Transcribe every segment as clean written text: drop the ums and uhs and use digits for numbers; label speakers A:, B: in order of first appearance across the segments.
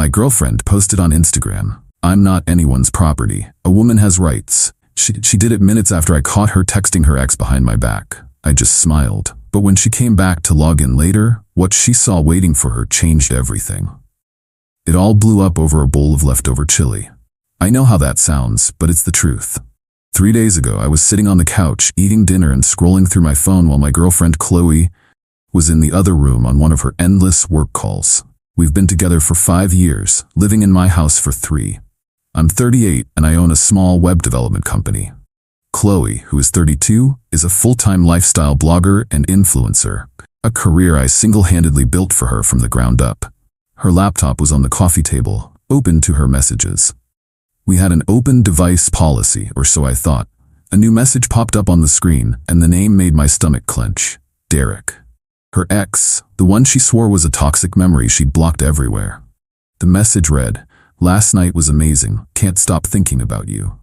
A: My girlfriend posted on Instagram, "I'm not anyone's property. A woman has rights." She did it minutes after I caught her texting her ex behind my back. I just smiled. But when she came back to log in later, what she saw waiting for her changed everything. It all blew up over a bowl of leftover chili. I know how that sounds, but it's the truth. 3 days ago, I was sitting on the couch, eating dinner and scrolling through my phone while my girlfriend Chloe was in the other room on one of her endless work calls. We've been together for 5 years, living in my house for 3. I'm 38 and I own a small web development company. Chloe, who is 32, is a full-time lifestyle blogger and influencer, a career I single-handedly built for her from the ground up. Her laptop was on the coffee table, open to her messages. We had an open device policy, or so I thought. A new message popped up on the screen, and the name made my stomach clench. Derek. Her ex, the one she swore was a toxic memory she'd blocked everywhere. The message read, "Last night was amazing, can't stop thinking about you."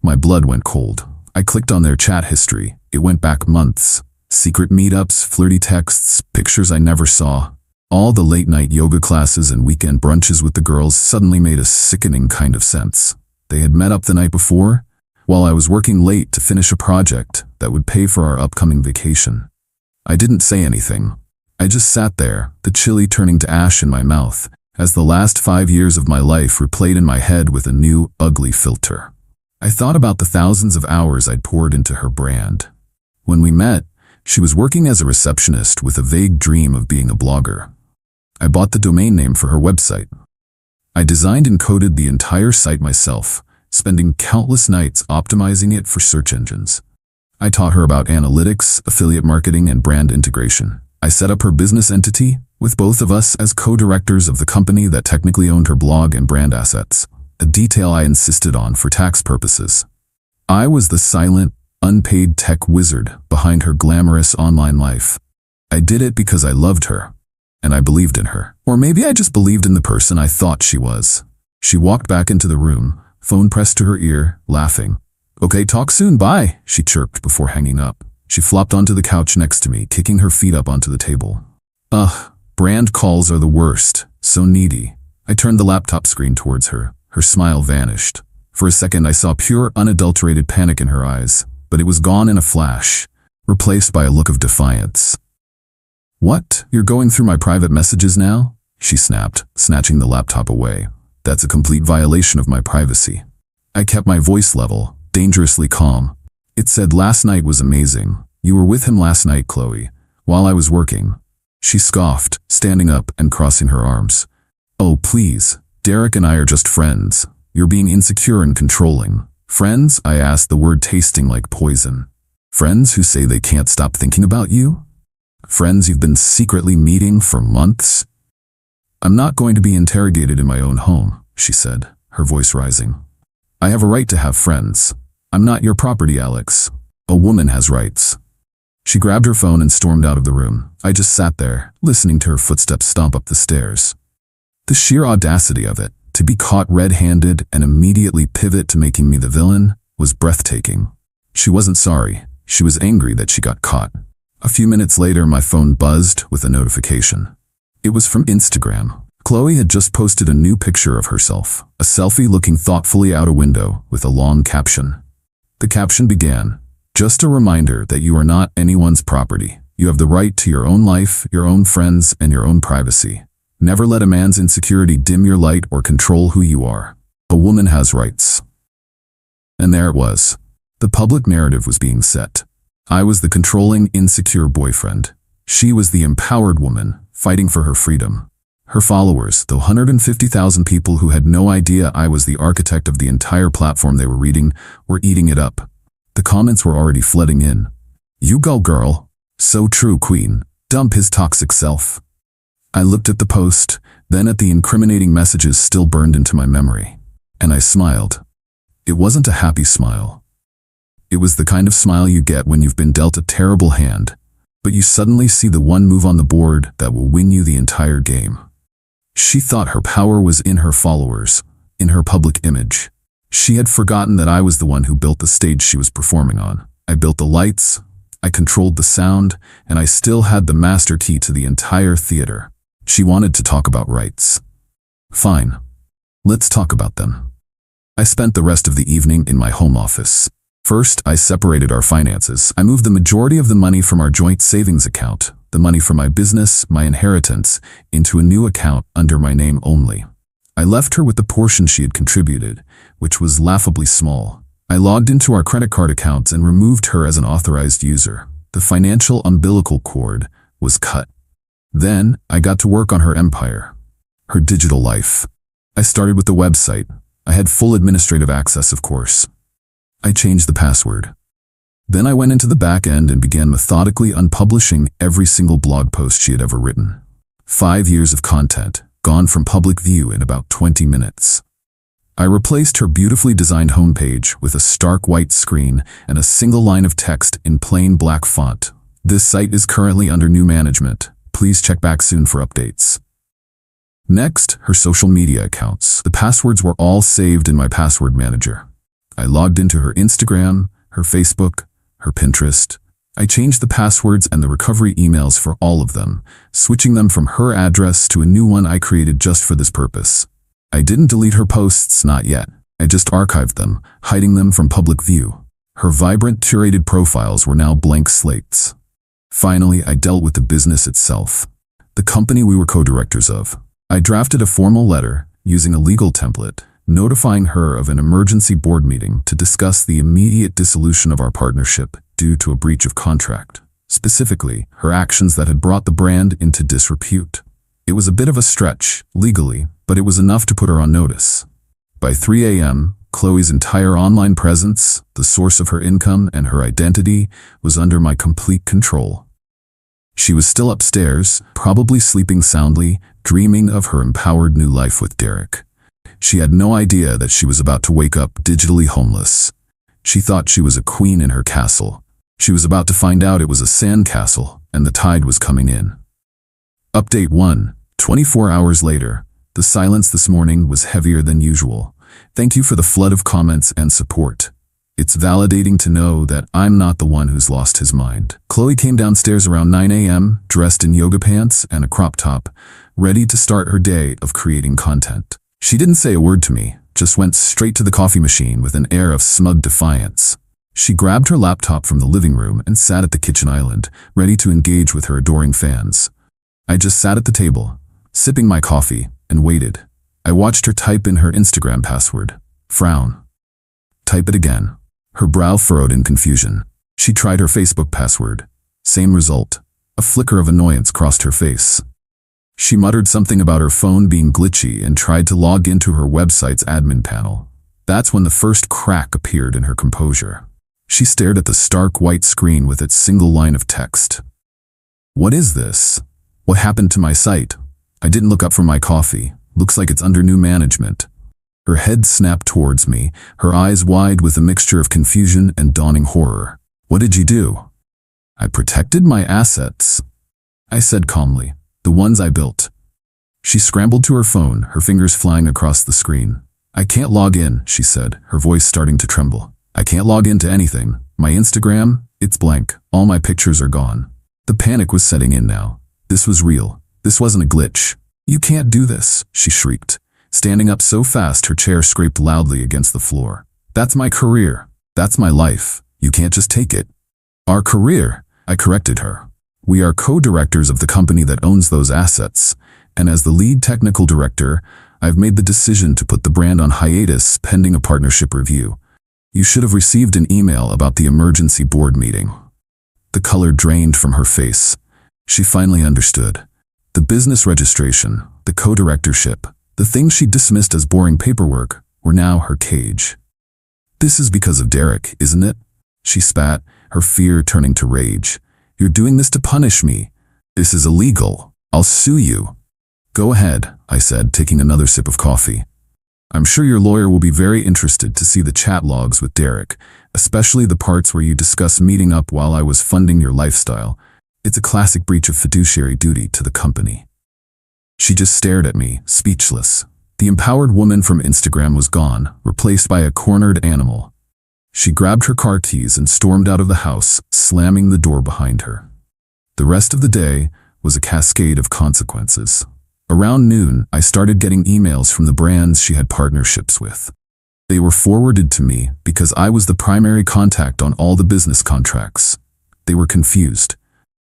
A: My blood went cold. I clicked on their chat history. It went back months. Secret meetups, flirty texts, pictures I never saw. All the late-night yoga classes and weekend brunches with the girls suddenly made a sickening kind of sense. They had met up the night before, while I was working late to finish a project that would pay for our upcoming vacation. I didn't say anything. I just sat there, the chili turning to ash in my mouth, as the last 5 years of my life replayed in my head with a new, ugly filter. I thought about the thousands of hours I'd poured into her brand. When we met, she was working as a receptionist with a vague dream of being a blogger. I bought the domain name for her website. I designed and coded the entire site myself, spending countless nights optimizing it for search engines. I taught her about analytics, affiliate marketing, and brand integration. I set up her business entity, with both of us as co-directors of the company that technically owned her blog and brand assets, a detail I insisted on for tax purposes. I was the silent, unpaid tech wizard behind her glamorous online life. I did it because I loved her, and I believed in her. Or maybe I just believed in the person I thought she was. She walked back into the room, phone pressed to her ear, laughing. "Okay, talk soon, bye," she chirped before hanging up. She flopped onto the couch next to me, kicking her feet up onto the table. Ugh, brand calls are the worst, so needy. I turned the laptop screen towards her. Her smile vanished. For a second I saw pure, unadulterated panic in her eyes, but it was gone in a flash, replaced by a look of defiance. "What? You're going through my private messages now?" she snapped, snatching the laptop away. "That's a complete violation of my privacy." I kept my voice level, dangerously calm. It said, "Last night was amazing. You were with him last night, Chloe, while I was working." She scoffed, standing up and crossing her arms. "Oh, please. Derek and I are just friends. You're being insecure and controlling." "Friends?" I asked, the word tasting like poison. "Friends who say they can't stop thinking about you? Friends you've been secretly meeting for months?" "I'm not going to be interrogated in my own home," she said, her voice rising. "I have a right to have friends. I'm not your property, Alex. A woman has rights." She grabbed her phone and stormed out of the room. I just sat there, listening to her footsteps stomp up the stairs. The sheer audacity of it, to be caught red-handed and immediately pivot to making me the villain, was breathtaking. She wasn't sorry. She was angry that she got caught. A few minutes later, my phone buzzed with a notification. It was from Instagram. Chloe had just posted a new picture of herself, a selfie looking thoughtfully out a window with a long caption. The caption began, "Just a reminder that you are not anyone's property. You have the right to your own life, your own friends, and your own privacy. Never let a man's insecurity dim your light or control who you are. A woman has rights." And there it was. The public narrative was being set. I was the controlling, insecure boyfriend. She was the empowered woman, fighting for her freedom. Her followers, the 150,000 people who had no idea I was the architect of the entire platform they were reading, were eating it up. The comments were already flooding in. "You go, girl. So true, queen. Dump his toxic self." I looked at the post, then at the incriminating messages still burned into my memory. And I smiled. It wasn't a happy smile. It was the kind of smile you get when you've been dealt a terrible hand, but you suddenly see the one move on the board that will win you the entire game. She thought her power was in her followers, in her public image. She had forgotten that I was the one who built the stage she was performing on. I built the lights, I controlled the sound, and I still had the master key to the entire theater. She wanted to talk about rights. Fine. Let's talk about them. I spent the rest of the evening in my home office. First, I separated our finances. I moved the majority of the money from our joint savings account, the money from my business, my inheritance, into a new account under my name only. I left her with the portion she had contributed, which was laughably small. I logged into our credit card accounts and removed her as an authorized user. The financial umbilical cord was cut. Then, I got to work on her empire, her digital life. I started with the website. I had full administrative access, of course. I changed the password. Then I went into the back end and began methodically unpublishing every single blog post she had ever written. 5 years of content, gone from public view in about 20 minutes. I replaced her beautifully designed homepage with a stark white screen and a single line of text in plain black font. This site is currently under new management. Please check back soon for updates. Next, her social media accounts. The passwords were all saved in my password manager. I logged into her Instagram, her Facebook, her Pinterest. I changed the passwords and the recovery emails for all of them, switching them from her address to a new one I created just for this purpose. I didn't delete her posts, not yet. I just archived them, hiding them from public view. Her vibrant, curated profiles were now blank slates. Finally, I dealt with the business itself, the company we were co-directors of. I drafted a formal letter, using a legal template, notifying her of an emergency board meeting to discuss the immediate dissolution of our partnership due to a breach of contract. Specifically, her actions that had brought the brand into disrepute. It was a bit of a stretch, legally, but it was enough to put her on notice. By 3 a.m., Chloe's entire online presence, the source of her income and her identity, was under my complete control. She was still upstairs, probably sleeping soundly, dreaming of her empowered new life with Derek. She had no idea that she was about to wake up digitally homeless. She thought she was a queen in her castle. She was about to find out it was a sand castle, and the tide was coming in. Update 1. 24 hours later. The silence this morning was heavier than usual. Thank you for the flood of comments and support. It's validating to know that I'm not the one who's lost his mind. Chloe came downstairs around 9 a.m., dressed in yoga pants and a crop top, ready to start her day of creating content. She didn't say a word to me, just went straight to the coffee machine with an air of smug defiance. She grabbed her laptop from the living room and sat at the kitchen island, ready to engage with her adoring fans. I just sat at the table, sipping my coffee, and waited. I watched her type in her Instagram password. Frown. Type it again. Her brow furrowed in confusion. She tried her Facebook password. Same result. A flicker of annoyance crossed her face. She muttered something about her phone being glitchy and tried to log into her website's admin panel. That's when the first crack appeared in her composure. She stared at the stark white screen with its single line of text. What is this? What happened to my site? I didn't look up from my coffee. Looks like it's under new management. Her head snapped towards me, her eyes wide with a mixture of confusion and dawning horror. What did you do? I protected my assets, I said calmly. The ones I built. She scrambled to her phone, her fingers flying across the screen. I can't log in, she said, her voice starting to tremble. I can't log into anything. My Instagram, it's blank. All my pictures are gone. The panic was setting in now. This was real. This wasn't a glitch. You can't do this, she shrieked, standing up so fast her chair scraped loudly against the floor. That's my career. That's my life. You can't just take it. Our career, I corrected her. We are co-directors of the company that owns those assets, and as the lead technical director, I've made the decision to put the brand on hiatus pending a partnership review. You should have received an email about the emergency board meeting. The color drained from her face. She finally understood. The business registration, the co-directorship, the things she dismissed as boring paperwork, were now her cage. This is because of Derek, isn't it? She spat, her fear turning to rage. You're doing this to punish me. This is illegal. I'll sue you. Go ahead, I said, taking another sip of coffee. I'm sure your lawyer will be very interested to see the chat logs with Derek, especially the parts where you discuss meeting up while I was funding your lifestyle. It's a classic breach of fiduciary duty to the company. She just stared at me, speechless. The empowered woman from Instagram was gone, replaced by a cornered animal. She grabbed her car keys and stormed out of the house, slamming the door behind her. The rest of the day was a cascade of consequences. Around noon, I started getting emails from the brands she had partnerships with. They were forwarded to me because I was the primary contact on all the business contracts. They were confused.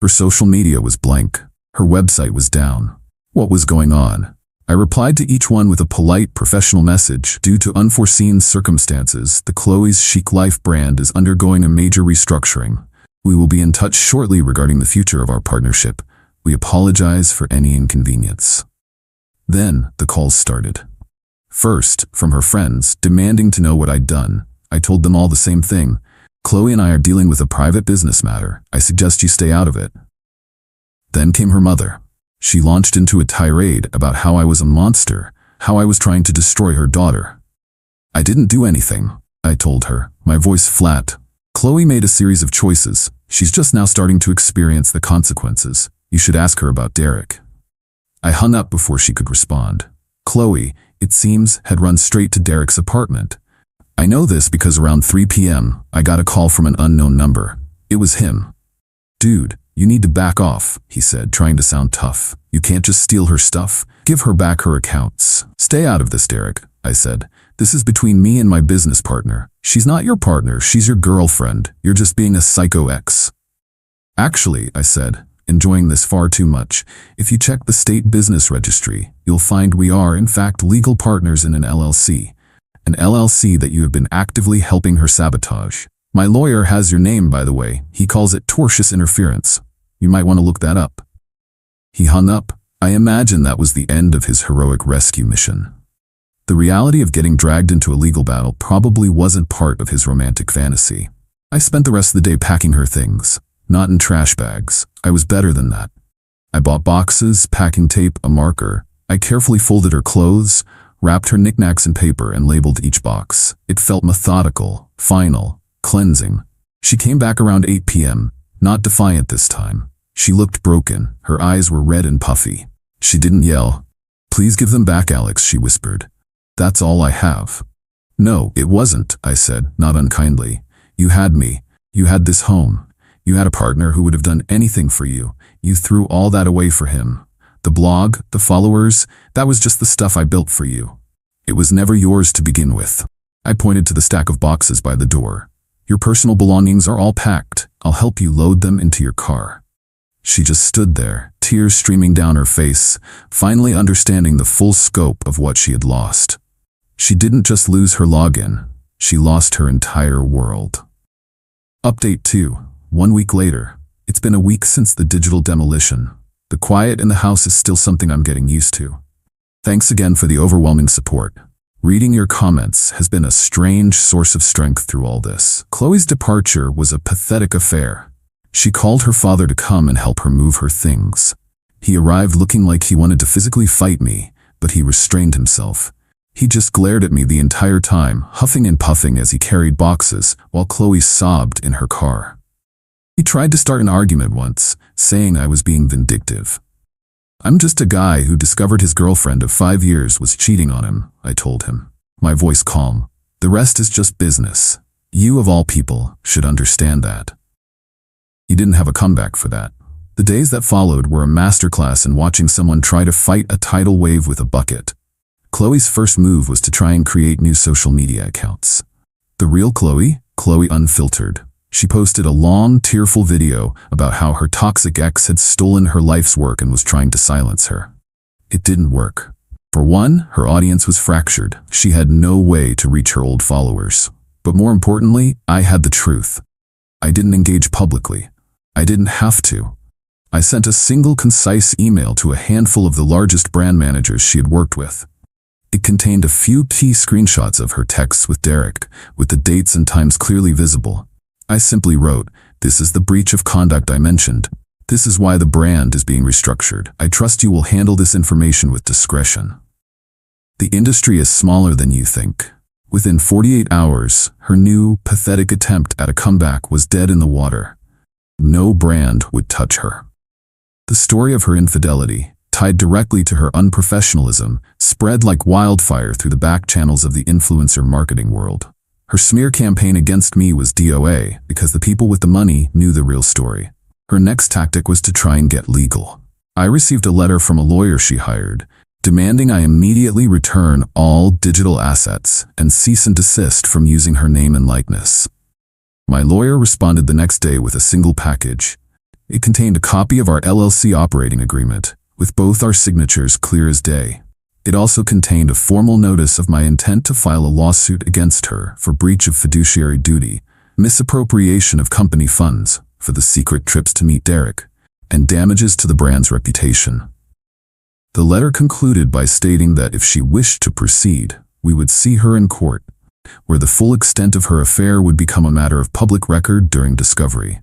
A: Her social media was blank. Her website was down. What was going on? I replied to each one with a polite, professional message. Due to unforeseen circumstances, the Chloe's Chic Life brand is undergoing a major restructuring. We will be in touch shortly regarding the future of our partnership. We apologize for any inconvenience. Then, the calls started. First, from her friends, demanding to know what I'd done. I told them all the same thing. Chloe and I are dealing with a private business matter. I suggest you stay out of it. Then came her mother. She launched into a tirade about how I was a monster, how I was trying to destroy her daughter. I didn't do anything, I told her, my voice flat. Chloe made a series of choices. She's just now starting to experience the consequences. You should ask her about Derek. I hung up before she could respond. Chloe, it seems, had run straight to Derek's apartment. I know this because around 3 p.m., I got a call from an unknown number. It was him. Dude, you need to back off, he said, trying to sound tough. You can't just steal her stuff. Give her back her accounts. Stay out of this, Derek, I said. This is between me and my business partner. She's not your partner, she's your girlfriend. You're just being a psycho ex. Actually, I said, enjoying this far too much, if you check the state business registry, you'll find we are, in fact, legal partners in an LLC. An LLC that you have been actively helping her sabotage. My lawyer has your name, by the way. He calls it tortious interference. You might want to look that up. He hung up. I imagine that was the end of his heroic rescue mission. The reality of getting dragged into a legal battle probably wasn't part of his romantic fantasy. I spent the rest of the day packing her things. Not in trash bags. I was better than that. I bought boxes, packing tape, a marker. I carefully folded her clothes, wrapped her knickknacks in paper, and labeled each box. It felt methodical, final, cleansing. She came back around 8 p.m., not defiant this time. She looked broken. Her eyes were red and puffy. She didn't yell. Please give them back, Alex, she whispered. That's all I have. No, it wasn't, I said, not unkindly. You had me. You had this home. You had a partner who would have done anything for you. You threw all that away for him. The blog, the followers, that was just the stuff I built for you. It was never yours to begin with. I pointed to the stack of boxes by the door. Your personal belongings are all packed. I'll help you load them into your car. She just stood there, tears streaming down her face, finally understanding the full scope of what she had lost. She didn't just lose her login. She lost her entire world. Update 2. 1 week later. It's been a week since the digital demolition. The quiet in the house is still something I'm getting used to. Thanks again for the overwhelming support. Reading your comments has been a strange source of strength through all this. Chloe's departure was a pathetic affair. She called her father to come and help her move her things. He arrived looking like he wanted to physically fight me, but he restrained himself. He just glared at me the entire time, huffing and puffing as he carried boxes, while Chloe sobbed in her car. He tried to start an argument once, saying I was being vindictive. I'm just a guy who discovered his girlfriend of 5 years was cheating on him, I told him, my voice calm. The rest is just business. You, of all people, should understand that. He didn't have a comeback for that. The days that followed were a masterclass in watching someone try to fight a tidal wave with a bucket. Chloe's first move was to try and create new social media accounts. The real Chloe? Chloe Unfiltered. She posted a long, tearful video about how her toxic ex had stolen her life's work and was trying to silence her. It didn't work. For one, her audience was fractured. She had no way to reach her old followers. But more importantly, I had the truth. I didn't engage publicly. I didn't have to. I sent a single concise email to a handful of the largest brand managers she had worked with. It contained a few key screenshots of her texts with Derek, with the dates and times clearly visible. I simply wrote, "This is the breach of conduct I mentioned. This is why the brand is being restructured. I trust you will handle this information with discretion." The industry is smaller than you think. Within 48 hours, her new, pathetic attempt at a comeback was dead in the water. No brand would touch her. The story of her infidelity, tied directly to her unprofessionalism, spread like wildfire through the back channels of the influencer marketing world. Her smear campaign against me was DOA because the people with the money knew the real story. Her next tactic was to try and get legal. I received a letter from a lawyer she hired, demanding I immediately return all digital assets and cease and desist from using her name and likeness. My lawyer responded the next day with a single package. It contained a copy of our LLC operating agreement, with both our signatures clear as day. It also contained a formal notice of my intent to file a lawsuit against her for breach of fiduciary duty, misappropriation of company funds for the secret trips to meet Derek, and damages to the brand's reputation. The letter concluded by stating that if she wished to proceed, we would see her in court, where the full extent of her affair would become a matter of public record during discovery.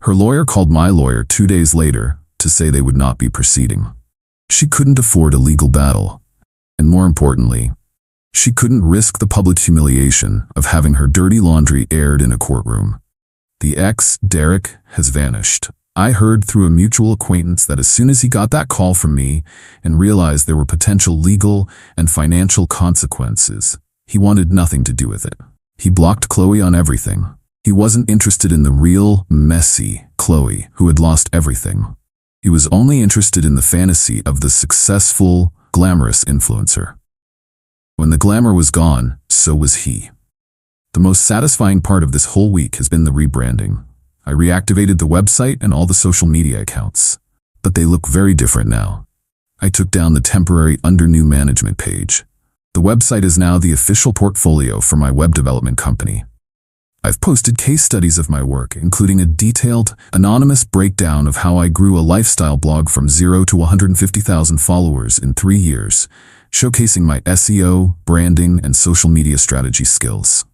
A: Her lawyer called my lawyer 2 days later to say they would not be proceeding. She couldn't afford a legal battle, and more importantly, she couldn't risk the public humiliation of having her dirty laundry aired in a courtroom. The ex, Derek, has vanished. I heard through a mutual acquaintance that as soon as he got that call from me and realized there were potential legal and financial consequences, he wanted nothing to do with it. He blocked Chloe on everything. He wasn't interested in the real, messy Chloe who had lost everything. He was only interested in the fantasy of the successful, glamorous influencer. When the glamour was gone, so was he. The most satisfying part of this whole week has been the rebranding. I reactivated the website and all the social media accounts, but they look very different now. I took down the temporary under new management page. The website is now the official portfolio for my web development company. I've posted case studies of my work, including a detailed, anonymous breakdown of how I grew a lifestyle blog from 0 to 150,000 followers in 3 years, showcasing my SEO, branding, and social media strategy skills.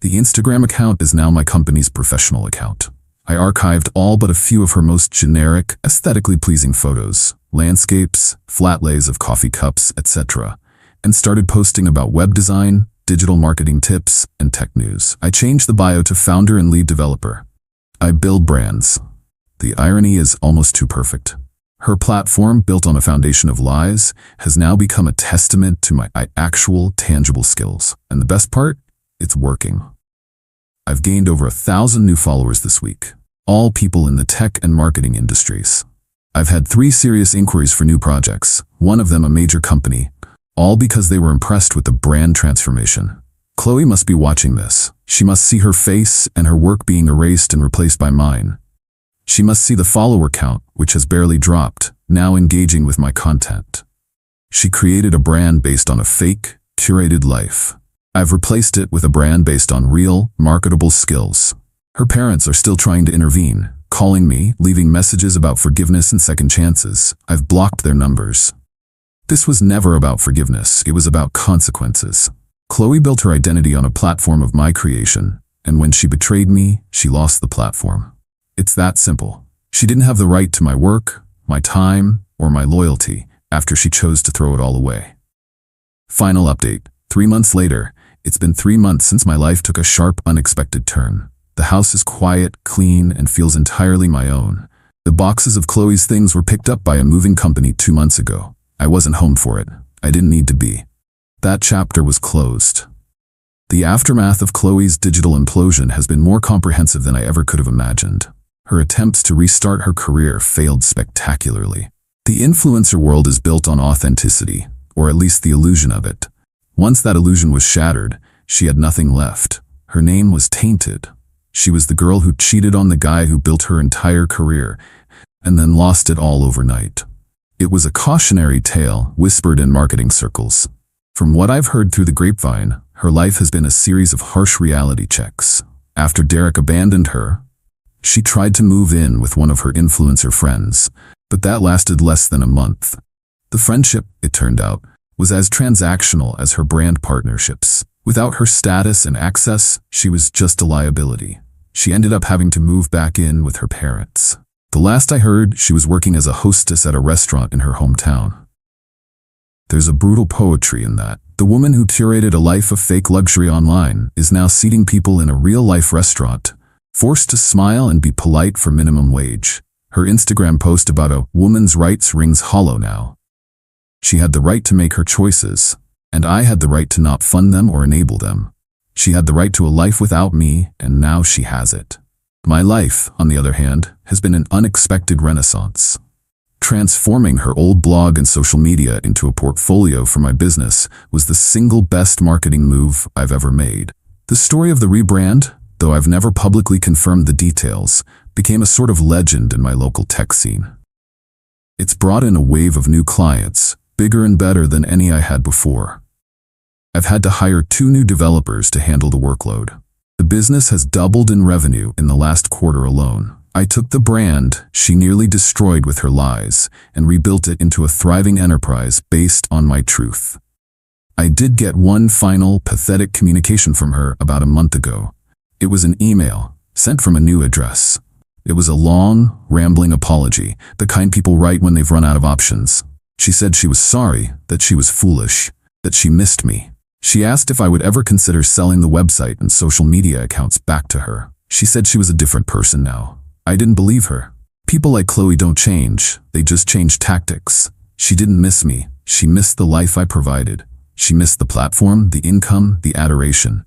A: The Instagram account is now my company's professional account. I archived all but a few of her most generic, aesthetically pleasing photos, landscapes, flat lays of coffee cups, etc., and started posting about web design, digital marketing tips, and tech news. I changed the bio to founder and lead developer. I build brands. The irony is almost too perfect. Her platform, built on a foundation of lies, has now become a testament to my actual, tangible skills. And the best part? It's working. I've gained over 1,000 new followers this week, all people in the tech and marketing industries. I've had 3 serious inquiries for new projects, one of them a major company, all because they were impressed with the brand transformation. Chloe must be watching this. She must see her face and her work being erased and replaced by mine. She must see the follower count, which has barely dropped, now engaging with my content. She created a brand based on a fake, curated life. I've replaced it with a brand based on real, marketable skills. Her parents are still trying to intervene, calling me, leaving messages about forgiveness and second chances. I've blocked their numbers. This was never about forgiveness, it was about consequences. Chloe built her identity on a platform of my creation, and when she betrayed me, she lost the platform. It's that simple. She didn't have the right to my work, my time, or my loyalty after she chose to throw it all away. Final update. 3 months later, it's been 3 months since my life took a sharp, unexpected turn. The house is quiet, clean, and feels entirely my own. The boxes of Chloe's things were picked up by a moving company 2 months ago. I wasn't home for it. I didn't need to be. That chapter was closed. The aftermath of Chloe's digital implosion has been more comprehensive than I ever could have imagined. Her attempts to restart her career failed spectacularly. The influencer world is built on authenticity, or at least the illusion of it. Once that illusion was shattered, she had nothing left. Her name was tainted. She was the girl who cheated on the guy who built her entire career, and then lost it all overnight. It was a cautionary tale whispered in marketing circles. From what I've heard through the grapevine, her life has been a series of harsh reality checks. After Derek abandoned her, she tried to move in with one of her influencer friends, but that lasted less than a month. The friendship, it turned out, was as transactional as her brand partnerships. Without her status and access, she was just a liability. She ended up having to move back in with her parents. The last I heard, she was working as a hostess at a restaurant in her hometown. There's a brutal poetry in that. The woman who curated a life of fake luxury online is now seating people in a real-life restaurant, forced to smile and be polite for minimum wage. Her Instagram post about a woman's rights rings hollow now. She had the right to make her choices, and I had the right to not fund them or enable them. She had the right to a life without me, and now she has it. My life, on the other hand, has been an unexpected renaissance. Transforming her old blog and social media into a portfolio for my business was the single best marketing move I've ever made. The story of the rebrand, though I've never publicly confirmed the details, became a sort of legend in my local tech scene. It's brought in a wave of new clients, bigger and better than any I had before. I've had to hire 2 new developers to handle the workload. The business has doubled in revenue in the last quarter alone. I took the brand she nearly destroyed with her lies and rebuilt it into a thriving enterprise based on my truth. I did get one final, pathetic communication from her about a month ago. It was an email, sent from a new address. It was a long, rambling apology, the kind people write when they've run out of options. She said she was sorry, that she was foolish, that she missed me. She asked if I would ever consider selling the website and social media accounts back to her. She said she was a different person now. I didn't believe her. People like Chloe don't change, they just change tactics. She didn't miss me. She missed the life I provided. She missed the platform, the income, the adoration.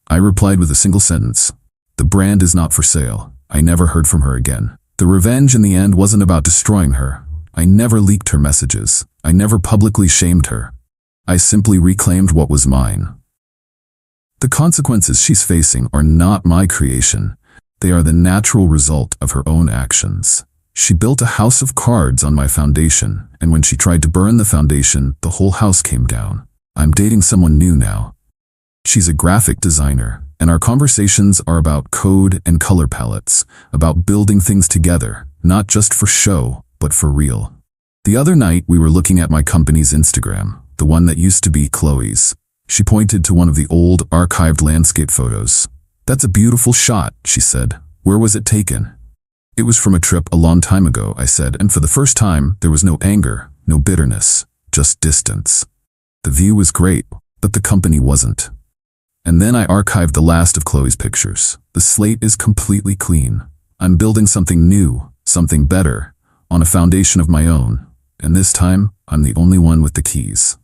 A: I replied with a single sentence. The brand is not for sale. I never heard from her again. The revenge in the end wasn't about destroying her. I never leaked her messages. I never publicly shamed her. I simply reclaimed what was mine. The consequences she's facing are not my creation. They are the natural result of her own actions. She built a house of cards on my foundation, and when she tried to burn the foundation, the whole house came down. I'm dating someone new now. She's a graphic designer, and our conversations are about code and color palettes, about building things together, not just for show, but for real. The other night, we were looking at my company's Instagram, the one that used to be Chloe's. She pointed to one of the old, archived landscape photos. "That's a beautiful shot," she said. "Where was it taken?" "It was from a trip a long time ago," I said, and for the first time, there was no anger, no bitterness, just distance. The view was great, but the company wasn't. And then I archived the last of Chloe's pictures. The slate is completely clean. I'm building something new, something better, on a foundation of my own. And this time, I'm the only one with the keys.